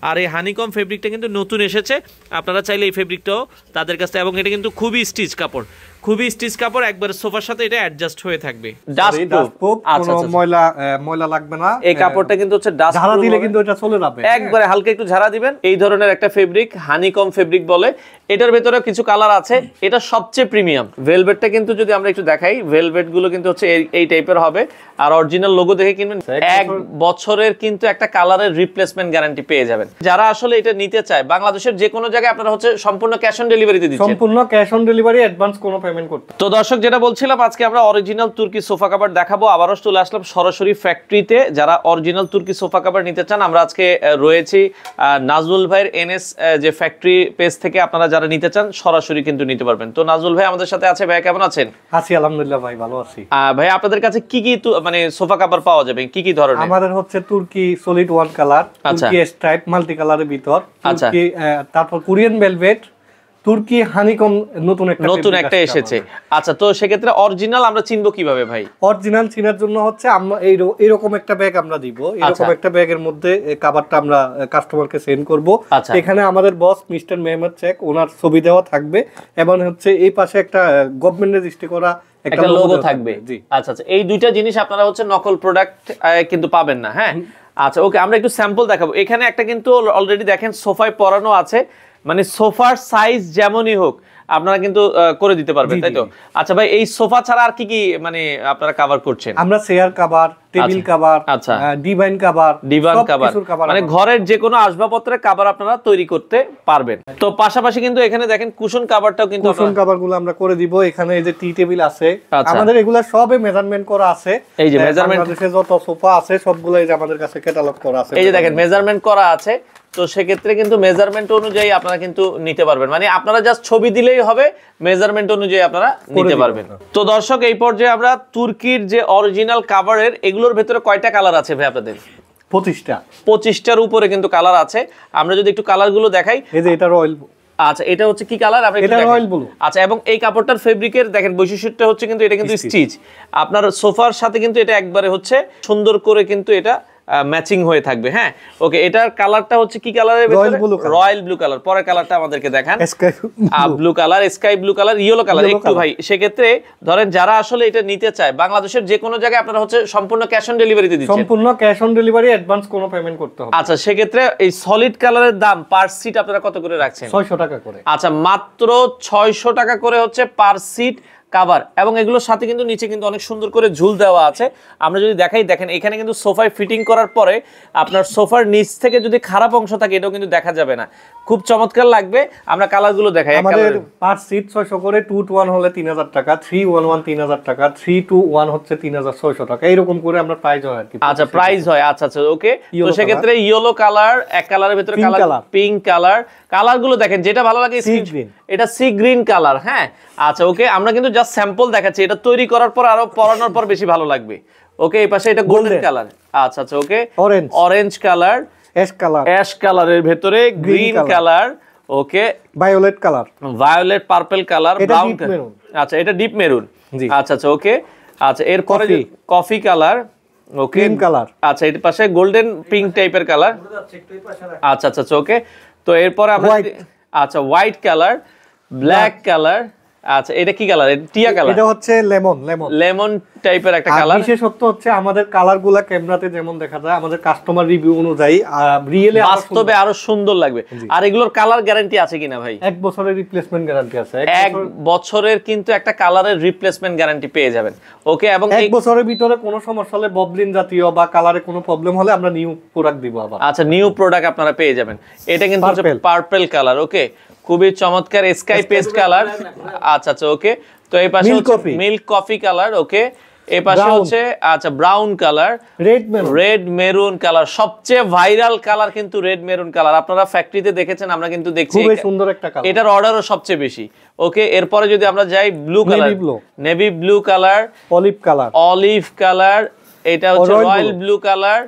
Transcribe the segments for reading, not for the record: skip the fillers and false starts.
আর এই হানিকম ফেব্রিকটা কিন্তু নতুন এসেছে, আপনারা চাইলে এই ফেব্রিকটাও তাদের কাছে, এবং এটা কিন্তু খুবই স্টিচ কাপড়, খুবই স্টিচ কাপড়, একবার সোফার সাথে এটা অ্যাডজাস্ট হয়ে থাকবে। ডাস্ট প্রুফ, কোনো ময়লা লাগবে না। এই কাপড়টা কিন্তু হচ্ছে ডাস্ট ঝাড়া দিলে কিন্তু এটা চলে যাবে, একবারে হালকা একটু ঝাড়া দিবেন। এই ধরনের একটা ফেব্রিক হানিকম ফেব্রিক বলে। এটার ভেতরে কিছু কালার আছে, এটা সবচেয়ে প্রিমিয়াম। ভেলভেটটা কিন্তু যদি আমরা একটু দেখাই, ভেলভেট গুলো কিন্তু হচ্ছে এই টাইপের হবে, আর অরিজিনাল লোগো দেখে কিনবেন। 1 বছরের কিন্তু একটা কালারের রিপ্লেসমেন্ট গ্যারান্টি পেয়ে যাবেন। যারা আসলে এটা নিতে চায়, বাংলাদেশের যে কোনো জায়গায় আপনারা হচ্ছে সম্পূর্ণ ক্যাশ অন ডেলিভারিতে দিচ্ছেন, সম্পূর্ণ ক্যাশ অন ডেলিভারি, অ্যাডভান্স কোনো পেমেন্ট করতে। তো দর্শক, যেটা বলছিলাম, আজকে আমরা অরিজিনাল তুর্কি সোফা কভার দেখাবো। আবারও চলে আসলাম সরাসরি ফ্যাক্টরিতে। যারা অরিজিনাল তুর্কি সোফা কভার নিতে চান, আমরা আজকে রয়েছি নাজমুল ভাইয়ের এনএস যে ফ্যাক্টরি পেজ থেকে। আপনারা যারা নিতে চান সরাসরি কিন্তু নিতে পারবেন। তো নাজমুল ভাই আমাদের সাথে আছে। ভাই কেমন আছেন? আছি আলহামদুলিল্লাহ ভাই, ভালো আছি। ভাই আপনাদের কাছে কি কি মানে সোফা কভার পাওয়া যাবে, কি কি ধরনের? আমাদের হচ্ছে তুর্কি সলিড ওয়ান কালার, তুর্কি স্ট্রাইপ মাল্টি কালারের ভিতর, তুর্কি, তারপর কোরিয়ান ভেলভেট, তুর্কি হানিকম নতুন একটা এসেছে। আচ্ছা, তো সেক্ষেত্রে অরিজিনাল আমরা চিনবো কিভাবে ভাই? অরিজিনাল চিনার জন্য হচ্ছে আমরা এইরকম একটা ব্যাগ আমরা দিব, এরকম একটা ব্যাগের মধ্যে কভারটা আমরা কাস্টমারকে সেন্ড করব। এখানে আমাদের বস মিস্টার মেহমদ শেখ, ওনার ছবি দেওয়া থাকবে, এবং হচ্ছে এই পাশে একটা গভর্নমেন্ট রেজিস্ট্রি করা একটা লোগো থাকবে। আচ্ছা আচ্ছা, এই দুইটা জিনিস আপনারা হচ্ছে নকল প্রোডাক্ট কিন্তু পাবেন না। হ্যাঁ, আচ্ছা ওকে, আমরা একটু স্যাম্পল দেখাবো। এখানে একটা কিন্তু অলরেডি দেখেন সোফায় পরানো আছে, মানে সোফার সাইজ যেমনই হোক আপনারা কিন্তু করে দিতে পারবেন, তাই তো? আচ্ছা ভাই, এই সোফা ছাড়া আর কি কি মানে আপনারা কভার করছেন? আমরা চেয়ার কভার, টেবিল কভার, আচ্ছা ডিভান কভার, মানে ঘরের যে কোনো আসবাবপত্রের কভার আপনারা তৈরি করতে পারবেন। তো পাশাপাশি কিন্তু এখানে দেখেন কুশন কভারটাও কিন্তু, কুশন কভারগুলো আমরা করে দিব। এখানে এই যে টি টেবিল আছে, আমাদের এগুলা সবে মেজারমেন্ট করা আছে। এই যে মেজারমেন্ট, যত সোফা আছে সবগুলো এই যে আমাদের কাছে ক্যাটালগ করা আছে, এই যে দেখেন মেজারমেন্ট করা আছে। তো সেক্ষেত্রে কিন্তু মেজারমেন্ট অনুযায়ী আপনারা কিন্তু নিতে পারবেন, মানে আপনারা জাস্ট ছবি দিলেই হবে, মেজারমেন্ট অনুযায়ী আপনারা নিতে পারবেন। তো দর্শক, এই পর্যায়ে আমরা তুর্কির যে অরিজিনাল কাভারের, এগুলোর ভেতরে কয়টা কালার আছে ভাই আপনাদের? 25টার উপরে কিন্তু কালার আছে। আমরা যদি একটু কালারগুলো দেখাই, এই যে এটা রয়্যাল, আচ্ছা এটা হচ্ছে কি কালার? এটা রয়্যাল ব্লু। আচ্ছা, এবং এই কাপড়টার ফেব্রিকের দেখেন বৈশিষ্ট্যটা হচ্ছে কিন্তু এটা কিন্তু স্টিচ। আপনার সোফার সাথে কিন্তু এটা একবারে হচ্ছে সুন্দর করে কিন্তু এটা ম্যাচিং হয়ে থাকবে। হ্যাঁ ওকে, এটার কালারটা হচ্ছে কি কালারের? Royal blue colour. পরের কালারটা আমাদেরকে দেখান। Blue colour, sky blue colour, yellow colour. একটু ভাই, সেক্ষেত্রে ধরেন যারা আসলে এটা নিতে চায়, বাংলাদেশের যে কোনো জায়গায় আপনারা হচ্ছে সম্পূর্ণ ক্যাশ অন ডেলিভারিতে দিচ্ছেন, সম্পূর্ণ ক্যাশ অন ডেলিভারি, অ্যাডভান্স কোনো পেমেন্ট করতে হবে। আচ্ছা, সেক্ষেত্রে এই সলিড কালারের দাম পার সিট আপনারা কত করে রাখছেন? 600 টাকা করে। আচ্ছা, মাত্র 600 টাকা করে হচ্ছে পার সিট কাভার, এবং এগুলোর সাথে কিন্তু নিচে কিন্তু অনেক সুন্দর করে ঝুল দেওয়া আছে। আমরা যদি দেখাই, দেখেন এখানে কিন্তু সোফায় ফিটিং করার পরে আপনার সোফার নিচ থেকে যদি খারাপ অংশ থাকে এটাও কিন্তু দেখা যাবে না, খুব চমৎকার লাগবে। আমরা কালারগুলো দেখাই। আমাদের পার সিট 600 করে, 2 to 1 হলে 3000 টাকা, 311 3000 টাকা, 3 to 1 হচ্ছে 3600 টাকা, এরকম করে আমরা প্রাইস হয় আর কি। আচ্ছা, প্রাইস হয়। আচ্ছা আচ্ছা ওকে। তো সেক্ষেত্রে ইয়েলো কালার, এক কালারের ভিতরে কালার, পিঙ্ক কালার, কালারগুলো দেখেন যেটা ভালো লাগে। এটা সি গ্রিন কালার। হ্যাঁ আচ্ছা ওকে, আমরা কিন্তু জাস্ট স্যাম্পল দেখাচ্ছি, এটা তৈরি করার পর আরো পরানোর পর বেশি ভালো লাগবে। ওকে, এই পাশে এটা গোল্ডেন কালার। আচ্ছা আচ্ছা ওকে, অরেঞ্জ কালার, অ্যাশ কালারের ভেতরে green colour, okay, violet colour, violet purple colour, brown colour. আচ্ছা, এটা ডিপ মেরুন। আচ্ছা আচ্ছা ওকে। আচ্ছা, এরপরে coffee colour, okay, cream colour. আচ্ছা, এর পাশে গোল্ডেন পিঙ্ক টাইপের কালার। আচ্ছা আচ্ছা ওকে। তো এরপরে আমরা, আচ্ছা হোয়াইট কালার, ব্ল্যাক কালার। আচ্ছা, এটা কি কালার? টিয়া কালার। এটা হচ্ছে লেমন টাইপের একটা কালার। বিশেষত্ব হচ্ছে আমাদের কালারগুলা ক্যামেরাতে যেমন দেখা যায়, আমাদের কাস্টমার রিভিউ অনুযায়ী রিয়েলি বাস্তবে আরো সুন্দর লাগবে। আর এগুলোর কালার গ্যারান্টি আছে কিনা ভাই? 1 বছরের রিপ্লেসমেন্ট গ্যারান্টি আছে। 1 বছরের কিন্তু একটা কালারের রিপ্লেসমেন্ট গ্যারান্টি পেয়ে যাবেন। ওকে, এবং 1 বছরের ভিতরে কোনো সমস্যা হলে, ববলিন জাতীয় বা কালারে কোনো প্রবলেম হলে আমরা নিউ প্রোডাক্ট দিব আবার। আচ্ছা, নিউ প্রোডাক্ট আপনারা পেয়ে যাবেন। এটা কিন্তু হচ্ছে পার্পল কালার। ওকে, খুবই চমৎকার স্কাই পেস্ট কালার। আচ্ছা আচ্ছা ওকে। তো এই পাশে মিল্ক কফি কালার। ওকে, এই পাশে হচ্ছে আচ্ছা brown colour, red maroon colour. সবচেয়ে ভাইরাল কালার কিন্তু রেড মেরুন কালার। আপনারা ফ্যাক্টরিতে দেখেছেন, আমরা কিন্তু দেখছি খুবই সুন্দর একটা কালার, এটার অর্ডারও সবচেয়ে বেশি। ওকে, এরপরে যদি আমরা যাই, blue colour, navy blue colour, olive colour, এটা হচ্ছে রয়্যাল ব্লু কালার,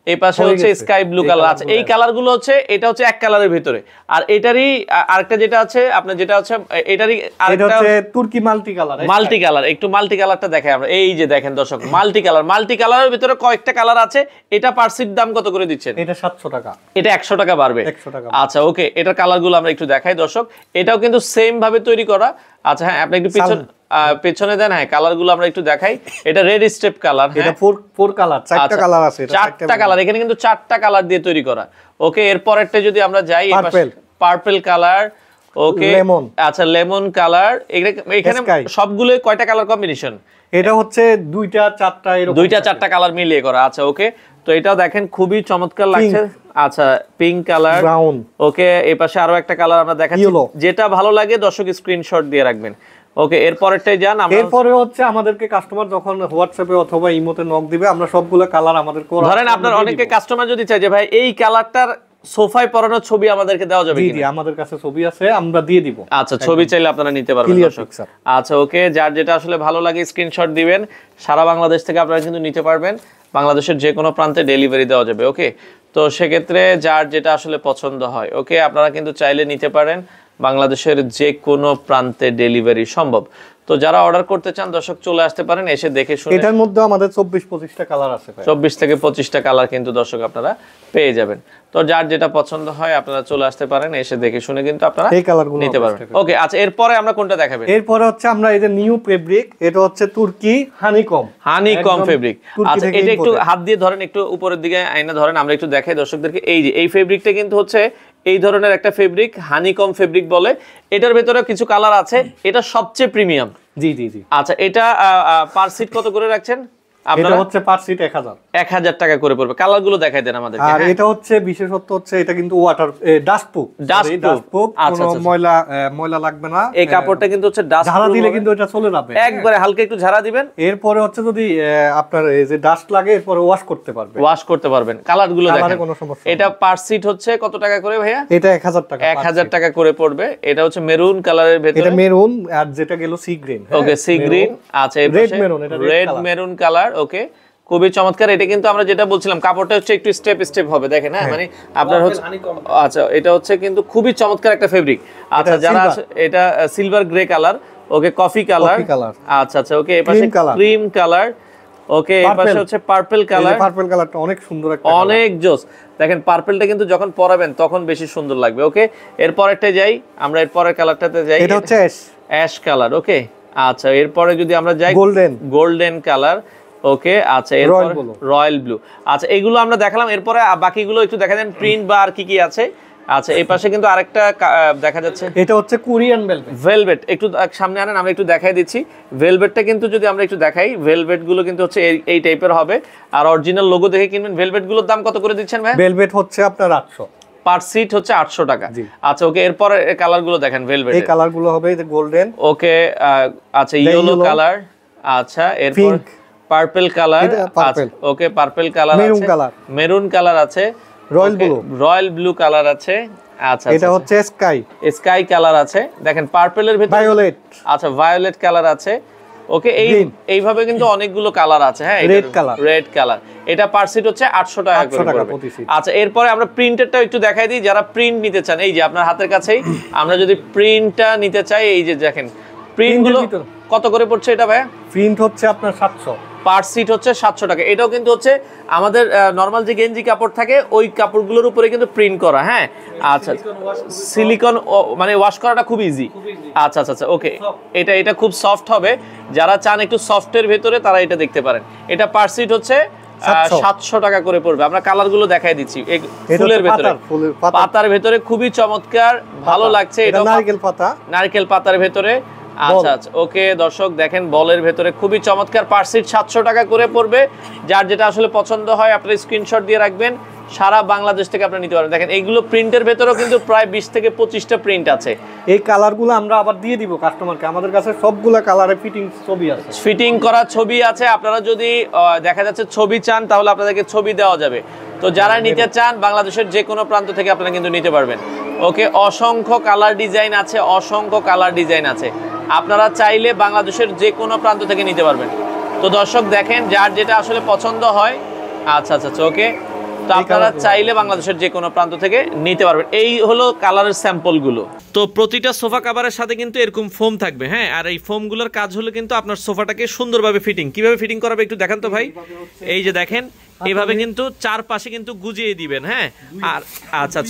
এই পাশে হচ্ছে স্কাই ব্লু কালার আছে। এই কালারগুলো হচ্ছে এটা হচ্ছে এক কালারের ভিতরে, আর এটারই আরেকটা যেটা আছে আপনার যেটা হচ্ছে এটারই আরেকটা হচ্ছে তুর্কি মাল্টি কালার। মাল্টি কালার, একটু মাল্টি কালারটা দেখাই আমরা। এই যে দেখেন দর্শক, মাল্টি কালার, মাল্টি কালারের ভিতরে কয়েকটা কালার আছে। এটা পার সিট দাম কত করে দিচ্ছেন? এটা 700 টাকা। এটা 100 টাকা বাড়বে। 100 টাকা। আচ্ছা ওকে, এটার কালারগুলো আমরা একটু দেখাই দর্শক। এটাও কিন্তু সেম ভাবে তৈরি করা। আচ্ছা হ্যাঁ, আপনি একটু পেছনে দেন। হ্যাঁ, কালারগুলো আমরা একটু দেখাই। এটা রেড স্টেপ কালার। এটা ফোর কালার, চারটা কালার আছে। এটা চারটা কালার, এখানে কিন্তু চারটা কালার দিয়ে তৈরি করা। ওকে, এরপরটা যদি আমরা যাই, পার্পল কালার। ওকে, লেমন। আচ্ছা লেমন কালার। এখানে সবগুলো কয়টা কালার কম্বিনেশন? এটা হচ্ছে দুইটা চারটা, এরকম দুইটা চারটা কালার মিলিয়ে করা। আচ্ছা ওকে, তো এটাও দেখেন খুবই চমৎকার লাগছে। আচ্ছা পিঙ্ক কালার, ব্রাউন। ওকে, এই পাশে আরো একটা কালার আমরা দেখাচ্ছি, যেটা ভালো লাগে দর্শক স্ক্রিনশট দিয়ে রাখবেন। ওকে, এরপরেরটাই যান। এরপরে হচ্ছে আমাদেরকে কাস্টমার যখন হোয়াটসঅ্যাপে অথবা ইমোতে নক দিবে, আমরা সবগুলো কালার আমাদের করা, ধরেন আপনার অনেকে কাস্টমার যদি চায় যে ভাই এই কালারটার সোফায় পরানোর ছবি আমাদেরকে দেওয়া যাবে কিনা? জি, আমাদের কাছে ছবি আছে, আমরা দিয়ে দিব। আচ্ছা, ছবি চাইলে আপনারা নিতে পারবেন দর্শক। আচ্ছা ওকে, যার যেটা আসলে ভালো লাগে স্ক্রিনশট দিবেন। সারা বাংলাদেশ থেকে আপনারা কিন্তু নিতে পারবেন, বাংলাদেশের যে কোনো প্রান্তে ডেলিভারি দেওয়া যাবে। ওকে, তো সেক্ষেত্রে যার যেটা আসলে পছন্দ হয়, ওকে, আপনারা কিন্তু চাইলে নিতে পারেন, বাংলাদেশের যে কোনো প্রান্তে ডেলিভারি সম্ভব। তো যারা অর্ডার করতে চান দর্শক চলে আসতে পারেন, এসে দেখে শুনে। এটার মধ্যে আমাদের 24-25টা কালার আছে। 24 থেকে 25টা কালার কিন্তু দর্শক আপনারা পেয়ে যাবেন। তো যার যেটা পছন্দ হয় আপনারা চলে আসতে পারেন, এসে দেখে শুনে কিন্তু আপনারা এই কালারগুলো নিতে পারবেন। ওকে, আচ্ছা এরপরে আমরা কোনটা দেখাবেন? এরপরে হচ্ছে আমরা এই যে নিউ ফেব্রিক, এটা হচ্ছে তুর্কি হানিকম ফেব্রিক। আচ্ছা, এটা একটু হাত দিয়ে ধরেন, একটু উপরের দিকে আয়না ধরেন, আমরা একটু দেখাই দর্শকদেরকে। এই যে এই ফেব্রিকটা কিন্তু হচ্ছে এই ধরনের একটা ফেব্রিক, হানিকম ফেব্রিক বলে। এটার ভেতরে কিছু কালার আছে, এটা সবচেয়ে প্রিমিয়াম। জি জি জি। আচ্ছা, এটা পার সিট কত করে রাখছেন? এটা হচ্ছে পার সিট 1000 টাকা করে পড়বে। কালারগুলো দেখাই দেন আমাদেরকে। আর এটা হচ্ছে বিশেষত্ব হচ্ছে এটা কিন্তু ওয়াটার ডাস্টপ্রুফ, কোনো ময়লা লাগবে না। এই কাপড়টা কিন্তু হচ্ছে ডাস্ট, ঝাড়া দিলে কিন্তু এটা চলে যাবে, একবারে হালকা একটু ঝাড়া দিবেন। এরপরে হচ্ছে যদি আপনার এই যে ডাস্ট লাগে, এরপরে ওয়াশ করতে পারবেন। কালারগুলো দেখেন, কোনো সমস্যা। এটা পার সিট হচ্ছে কত টাকা করে ভাইয়া? এটা 1000 টাকা। 1000 টাকা করে পড়বে। এটা হচ্ছে মেরুন কালারের ভেতরে, এটা মেরুন, আর যেটা গেল সি গ্রিন। ওকে, সি গ্রিন। আচ্ছা, রেড মেরুন, এটা রেড মেরুন কালার। ওকে, খুবই চমৎকার। এটা কিন্তু আমরা যেটা বলছিলাম, কাপড়টা হচ্ছে একটু স্টেপ হবে, দেখেন। হ্যাঁ, মানে আপনার হচ্ছে, আচ্ছা এটা হচ্ছে কিন্তু খুবই চমৎকার একটা ফেব্রিক। আচ্ছা, যারা এটা সিলভার গ্রে কালার, ওকে, কফি কালার। আচ্ছা আচ্ছা, ওকে, এই পাশে ক্রিম কালার। ওকে, এই পাশে হচ্ছে পার্পল কালার। পার্পল কালারটা অনেক সুন্দর একটা, অনেক জোস। দেখেন পার্পলটা কিন্তু যখন পরাবেন তখন বেশি সুন্দর লাগবে। ওকে, এরপরেরটাই যাই আমরা, এরপরের কালারটাতে যাই। এটা হচ্ছে অ্যাশ কালার। ওকে, আচ্ছা এরপরে যদি আমরা যাই গোল্ডেন কালার। ওকে, আচ্ছা এরপর রয়্যাল ব্লু। আচ্ছা, এগুলো আমরা দেখালাম, এরপরে বাকিগুলো একটু দেখা দেন, প্রিন্ট বা আর কি আছে। আচ্ছা, এই পাশে কিন্তু আরেকটা দেখা যাচ্ছে, এটা হচ্ছে কোরিয়ান ভেলভেট। একটু সামনে আনেন, আমরা একটু দেখাই দিচ্ছি। ভেলভেটটা কিন্তু যদি আমরা একটু দেখাই, ভেলভেট গুলো কিন্তু হচ্ছে এই টাইপের হবে, আর অরিজিনাল লোগো দেখে কিনবেন। ভেলভেট গুলোর দাম কত করে দিচ্ছেন ভাই? ভেলভেট হচ্ছে আপনার 800 পার সিট, হচ্ছে 800 টাকা। আচ্ছা ওকে, এরপর কালার গুলো দেখেন। ভেলভেট এই কালার গুলো হবে গোল্ডেন। ওকে, আচ্ছা ইয়েলো কালার। আচ্ছা, এরপর পার্পল কালার। আচ্ছা ওকে, পার্পল কালার আছে, মেরুন কালার আছে, রয়্যাল ব্লু কালার আছে। আচ্ছা, এটা হচ্ছে স্কাই কালার আছে। দেখেন পার্পলের ভিতরে ভায়োলেট। আচ্ছা, ভায়োলেট কালার আছে। ওকে, এইভাবে কিন্তু অনেকগুলো কালার আছে। হ্যাঁ, রেড কালার। এটা পার সিট হচ্ছে 800 টাকা করে পড়বে। আচ্ছা, এরপরে আমরা প্রিন্টেরটা একটু দেখাই দিই, যারা প্রিন্ট নিতে চান। এই যে আপনার হাতের কাছেই আমরা যদি প্রিন্টটা নিতে চাই, এই যে দেখেন প্রিন্ট গুলো কত করে পড়ছে এটা ভাই? প্রিন্ট হচ্ছে আপনার 700, পার সিট হচ্ছে 700 টাকা। এটাও কিন্তু হচ্ছে আমাদের নরমাল যে গেঞ্জি কাপড় থাকে ওই কাপড়গুলোর উপরে কিন্তু প্রিন্ট করা। হ্যাঁ, আচ্ছা, সিলিকন, মানে ওয়াশ করাটা খুব ইজি। আচ্ছা আচ্ছা আচ্ছা, ওকে, এটা খুব সফট হবে। যারা চান একটু সফটের ভেতরে তারা এটা দেখতে পারেন। এটা পার সিট হচ্ছে 700 টাকা করে পড়বে। আমরা কালারগুলো দেখাই দিচ্ছি। ফুলের ভেতরে, পাতার ভেতরে খুবই চমৎকার, ভালো লাগছে। এটা নারকেল পাতার ভেতরে। আচ্ছা আচ্ছা, ওকে দর্শক দেখেন, বলের ভেতরে খুবই চমৎকার। পার সিট 700 টাকা করে পড়বে। যার যেটা আসলে পছন্দ হয় আপনারা স্ক্রিনশট দিয়ে রাখবেন, সারা বাংলাদেশ থেকে আপনারা নিতে পারবেন। দেখেন এইগুলো প্রিন্টের ভেতরেও কিন্তু প্রায় 20 থেকে 25টা প্রিন্ট আছে। এই কালারগুলো আমরা আবার দিয়ে দিব কাস্টমারকে। আমাদের কাছে সবগুলো কালারে ছবি আছে, ফিটিং করা ছবি আছে। আপনারা যদি দেখা যাচ্ছে ছবি চান তাহলে আপনাদেরকে ছবি দেওয়া যাবে। তো যারা নিতে চান বাংলাদেশের যে কোনো প্রান্ত থেকে আপনারা কিন্তু নিতে পারবেন। ওকে, অসংখ্য কালার ডিজাইন আছে, আপনারা চাইলে বাংলাদেশের যে কোনো প্রান্ত থেকে নিতে পারবেন। তো দর্শক দেখেন, যার যেটা আসলে পছন্দ হয়। আচ্ছা আচ্ছা, ওকে, তো আপনারা চাইলে বাংলাদেশের যে কোনো প্রান্ত থেকে নিতে পারবেন। এই হলো কালারের স্যাম্পল গুলো। তো প্রতিটা সোফা কভারের সাথে কিন্তু এরকম ফোম থাকবে, হ্যাঁ। আর এই ফোম গুলোর কাজ হলো কিন্তু আপনার সোফাটাকে সুন্দরভাবে ফিটিং, কিভাবে ফিটিং করাবে একটু দেখান তো ভাই। এই যে দেখেন এইভাবে কিন্তু চারপাশে কিন্তু গুজিয়ে দিবেন, হ্যাঁ। আর আচ্ছা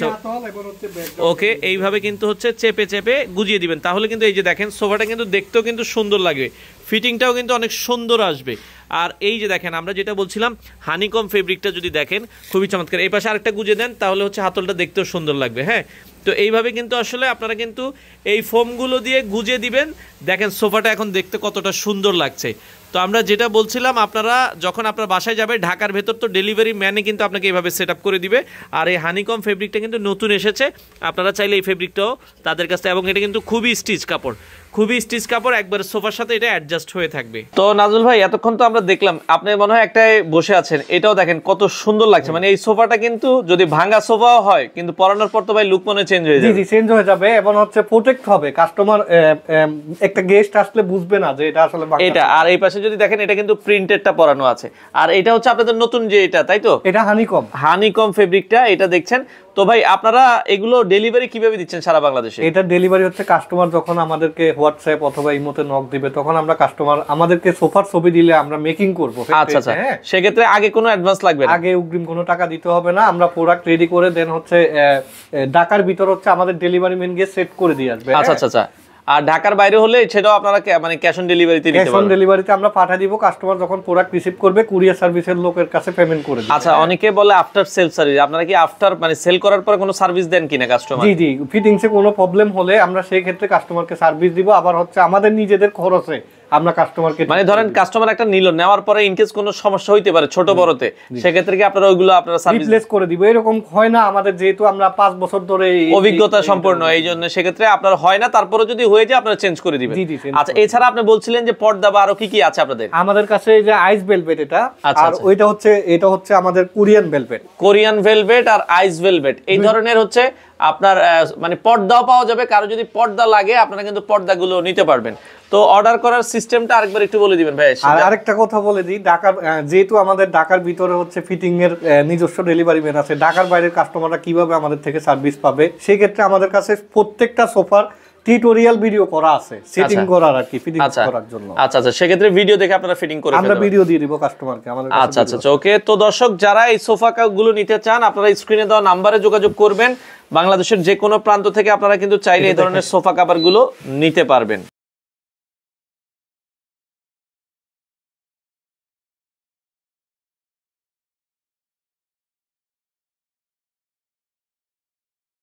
ওকে, এইভাবে কিন্তু হচ্ছে চেপে চেপে গুজিয়ে দিবেন, তাহলে কিন্তু এই যে দেখেন সোফাটা কিন্তু দেখতেও কিন্তু সুন্দর লাগবে, ফিটিংটাও কিন্তু অনেক সুন্দর আসবে। আর এই যে দেখেন আমরা যেটা বলছিলাম হানিকম ফেব্রিকটা যদি দেখেন খুবই চমৎকার। এই পাশে আরেকটা গুজে দেন তাহলে হচ্ছে হাতলটা দেখতেও সুন্দর লাগবে, হ্যাঁ। তো এইভাবে কিন্তু আসলে আপনারা কিন্তু এই ফোমগুলো দিয়ে গুজে দিবেন, দেখেন সোফাটা এখন দেখতে কতটা সুন্দর লাগছে। তো আমরা যেটা বলছিলাম, আপনারা যখন আপনার বাসায় যাবে ঢাকার ভেতর, তো ডেলিভারি ম্যানে কিন্তু আপনাকে এইভাবে সেট আপ করে দিবে। আর এই হানিকম ফেব্রিকটা কিন্তু নতুন এসেছে, আপনারা চাইলে এই ফেব্রিকটাও তাদের কাছে, এবং এটা কিন্তু খুবই স্টিচ কাপড়, খুবই স্টিচ কাপড়, একবার সোফার সাথে এটা অ্যাডজাস্ট হয়ে থাকবে। তো নাজুল ভাই এতক্ষণ তো আমরা দেখলাম, আপনি মনে হয় একটাই বসে আছেন, এটাও দেখেন কত সুন্দর লাগছে। মানে এই সোফাটা কিন্তু যদি ভাঙা সোফাও হয় কিন্তু পরানোর পর তো ভাই লুক মনে চেঞ্জ হয়ে যাবে। জি চেঞ্জ হয়ে যাবে, এবং হচ্ছে প্রোটেক্ট হবে, কাস্টমার একটা গেস্ট আসলে বুঝবে না যে এটা আসলে ভাঙা। এটা আর এই পাশে যদি দেখেন এটা কিন্তু প্রিন্টেডটা পরানো আছে, আর এটা হচ্ছে আপনাদের নতুন যে এটা, তাই তো? এটা হানিকম ফেব্রিকটা এটা দেখছেন। তো ভাই আপনারা এগুলো ডেলিভারি কিভাবে দিচ্ছেন সারা বাংলাদেশে? এটা ডেলিভারি হচ্ছে কাস্টমার যখন আমাদেরকে হোয়াটসঅ্যাপ অথবা ইমোতে নক দিবে, তখন আমরা কাস্টমার আমাদেরকে সোফার ছবি দিলে আমরা মেকিং করব। আচ্ছা আচ্ছা, সেক্ষেত্রে আগে কোনো অ্যাডভান্স লাগবে না? আগে অগ্রিম কোনো টাকা দিতে হবে না, আমরা প্রোডাক্ট রেডি করে দেন হচ্ছে ঢাকার ভিতর হচ্ছে আমাদের ডেলিভারি ম্যান গিয়ে সেট করে দিয়ে আসবে। আচ্ছা আচ্ছা আচ্ছা। আর ঢাকার বাইরে হলে সেটাও আপনারা মানে ক্যাশ অন ডেলিভারিতে নিতে পারবেন? ক্যাশ অন ডেলিভারিতে আমরা পাঠিয়ে দিব, কাস্টমার যখন প্রোডাক্ট রিসিভ করবে কুরিয়ার সার্ভিসের লোকের কাছে পেমেন্ট করে দিবে। আচ্ছা, অনেকে বলে আফটার সেল সার্ভিস, আপনারা কি আফটার মানে সেল করার পরে কোনো সার্ভিস দেন কিনা কাস্টমার? জি ফিটিংসে কোনো প্রবলেম হলে আমরা সেই ক্ষেত্রে কাস্টমারকে সার্ভিস দিব, আবার হচ্ছে আমাদের নিজেদের খরচে আমরা কাস্টমারকে, মানে ধরেন কাস্টমার একটা নিল, নেওয়ার পরে ইনকেস কোনো সমস্যা হইতে পারে ছোট বড়তে, সেক্ষেত্রে কি আপনারা ওইগুলো আপনারা সার্ভিস রিপ্লেস করে দিব? এরকম হয় না আমাদের, যেহেতু আমরা 5 বছর ধরে অভিজ্ঞতা সম্পন্ন, এই জন্য সেক্ষেত্রে আপনার হয় না, তারপরে যদি হয়ে যায় আপনারা চেঞ্জ করে দিবেন। আচ্ছা, এছাড়া আপনি বলছিলেন যে পর্দা বা আরো কি কি আছে আপনাদের? আমাদের কাছে এই যে আইস ভেলভেট এটা, আর এটা হচ্ছে আমাদের কোরিয়ান ভেলভেট আর আইস ভেলভেট, এই ধরনের হচ্ছে আপনার মানে পর্দাও পাওয়া যাবে। কারো যদি পর্দা লাগে আপনারা কিন্তু পর্দাগুলো নিতে পারবেন। তো অর্ডার করার সিস্টেমটা আরেকবার একটু বলে দিবেন ভাই। আর আরেকটা কথা বলে দিই, ঢাকার যেহেতু আমাদের ঢাকার ভিতরে হচ্ছে ফিটিং এর নিজস্ব ডেলিভারি ম্যান আছে, ঢাকার বাইরের কাস্টমাররা কিভাবে আমাদের থেকে সার্ভিস পাবে, সেই ক্ষেত্রে আমাদের কাছে প্রত্যেকটা সোফার টিউটোরিয়াল ভিডিও করা আছে, সেটিং করার আর কি, ফিটিং করার জন্য। আচ্ছা আচ্ছা, সেক্ষেত্রে ভিডিও দেখে আপনারা ফিটিং করে আমরা ভিডিও দিয়ে দিব কাস্টমারকে আমাদের কাছে। আচ্ছা আচ্ছা ওকে। তো দর্শক যারা এই সোফা গুলো নিতে চান, আপনারা স্ক্রিনে দেওয়া নম্বরে যোগাযোগ করবেন। বাংলাদেশের যে কোনো প্রান্ত থেকে আপনারা কিন্তু চাইলে এই ধরনের সোফা কভার গুলো নিতে পারবেন।